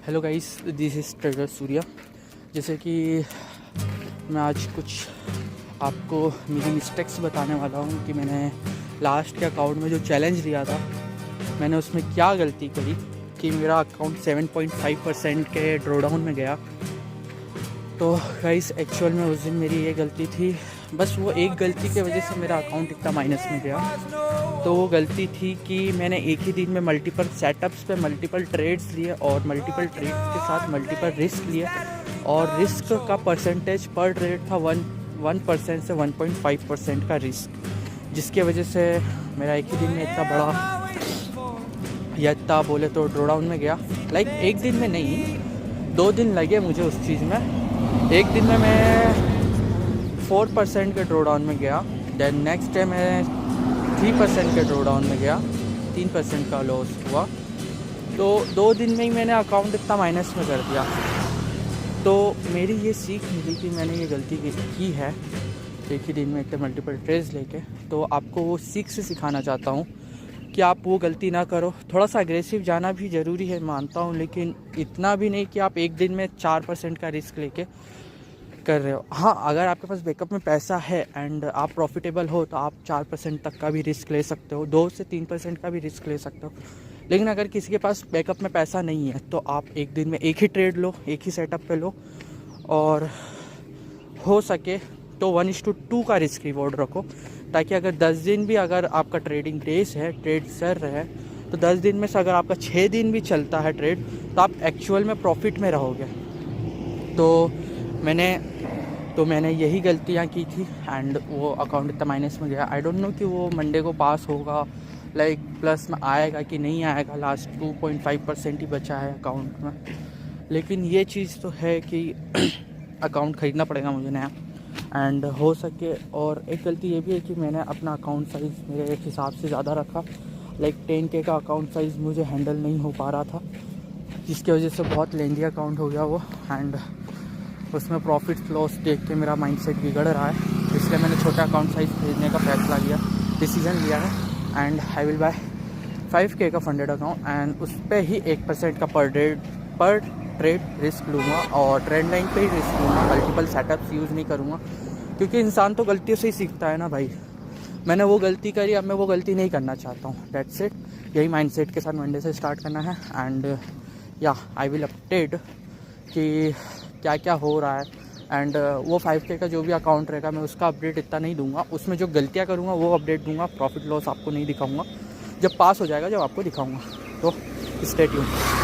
Hello guys, this is trader Surya. जैसे कि मैं आज कुछ आपको मेरी मिस्टेक्स बताने वाला हूँ कि मैंने लास्ट के अकाउंट में जो चैलेंज लिया था, मैंने उसमें क्या गलती करी कि मेरा अकाउंट 7.5% के ड्रॉडाउन में गया। तो गाइस एक्चुअल में उस दिन मेरी ये गलती थी, बस वो एक गलती की वजह से मेरा अकाउंट इतना माइनस में गया। तो वो गलती थी कि मैंने एक ही दिन में मल्टीपल सेटअप्स पे मल्टीपल ट्रेड्स लिए और मल्टीपल ट्रेड्स के साथ मल्टीपल रिस्क लिए, और रिस्क का परसेंटेज पर ट्रेड था 1% से 1.5% का रिस्क, जिसके वजह से मेरा एक ही दिन में इतना बड़ा या इतना बोले तो ड्रॉडाउन में गया। लाइक एक दिन में नहीं, 2 दिन लगे मुझे उस चीज़ में। एक दिन में मैं 4% के ड्रॉडाउन में गया, देन नेक्स्ट डे मैं 3% के ड्रॉडाउन में गया, 3% का लॉस हुआ। तो 2 दिन में ही मैंने अकाउंट इतना माइनस में कर दिया। तो मेरी ये सीख मिली कि मैंने ये गलती की है एक ही दिन में इतने मल्टीपल ट्रेड्स लेके। तो आपको वो सीख से सिखाना चाहता हूँ कि आप वो गलती ना करो। थोड़ा सा अग्रेसिव जाना भी ज़रूरी है, मानता हूँ, लेकिन इतना भी नहीं कि आप एक दिन में 4% का रिस्क लेके कर रहे हो। हाँ, अगर आपके पास बैकअप में पैसा है एंड आप प्रॉफिटेबल हो तो आप 4% तक का भी रिस्क ले सकते हो, 2 से 3% का भी रिस्क ले सकते हो। लेकिन अगर किसी के पास बैकअप में पैसा नहीं है तो आप एक दिन में एक ही ट्रेड लो, एक ही सेटअप पे लो, और हो सके तो 1:2 का रिस्क रिवॉर्ड रखो, ताकि अगर 10 दिन भी अगर आपका ट्रेडिंग डेज है, ट्रेड चल रहा है, तो 10 दिन में से अगर आपका 6 दिन भी चलता है ट्रेड, तो आप एक्चुअल में प्रॉफिट में रहोगे। तो मैंने यही गलतियाँ की थी एंड वो अकाउंट इतना माइनस में गया। आई डोंट नो कि वो मंडे को पास होगा, लाइक प्लस में आएगा कि नहीं आएगा। लास्ट 2.5% ही बचा है अकाउंट में, लेकिन ये चीज़ तो है कि अकाउंट ख़रीदना पड़ेगा मुझे नया एंड हो सके। और एक गलती ये भी है कि मैंने अपना अकाउंट साइज़ मेरे एक हिसाब से ज़्यादा रखा, लाइक 10K का अकाउंट साइज़ मुझे हैंडल नहीं हो पा रहा था, जिसकी वजह से बहुत लेंदी अकाउंट हो गया वो, एंड उसमें प्रॉफिट लॉस देख के मेरा माइंडसेट बिगड़ रहा है। इसलिए मैंने छोटा अकाउंट साइज़ खरीदने का फैसला लिया, डिसीजन लिया है, and I will buy 5K का फंडेड अकाउंट एंड उस पर ही 1% का पर ट्रेड रिस्क लूँगा और ट्रेंड लाइन पे ही रिस्क लूँगा। मल्टीपल सेटअप्स यूज़ नहीं करूँगा, क्योंकि इंसान तो गलतियों से ही सीखता है ना भाई। मैंने वो गलती करी, अब मैं वो गलती नहीं करना चाहता हूँ। That's it. यही माइंडसेट के साथ मंडे से स्टार्ट करना है एंड या आई विल अपडेट कि क्या क्या हो रहा है। एंड वो 5K का जो भी अकाउंट रहेगा मैं उसका अपडेट इतना नहीं दूंगा, उसमें जो गलतियाँ करूँगा वो अपडेट दूंगा। प्रॉफिट लॉस आपको नहीं दिखाऊंगा, जब पास हो जाएगा जब आपको दिखाऊंगा। तो स्टे ट्यून्ड।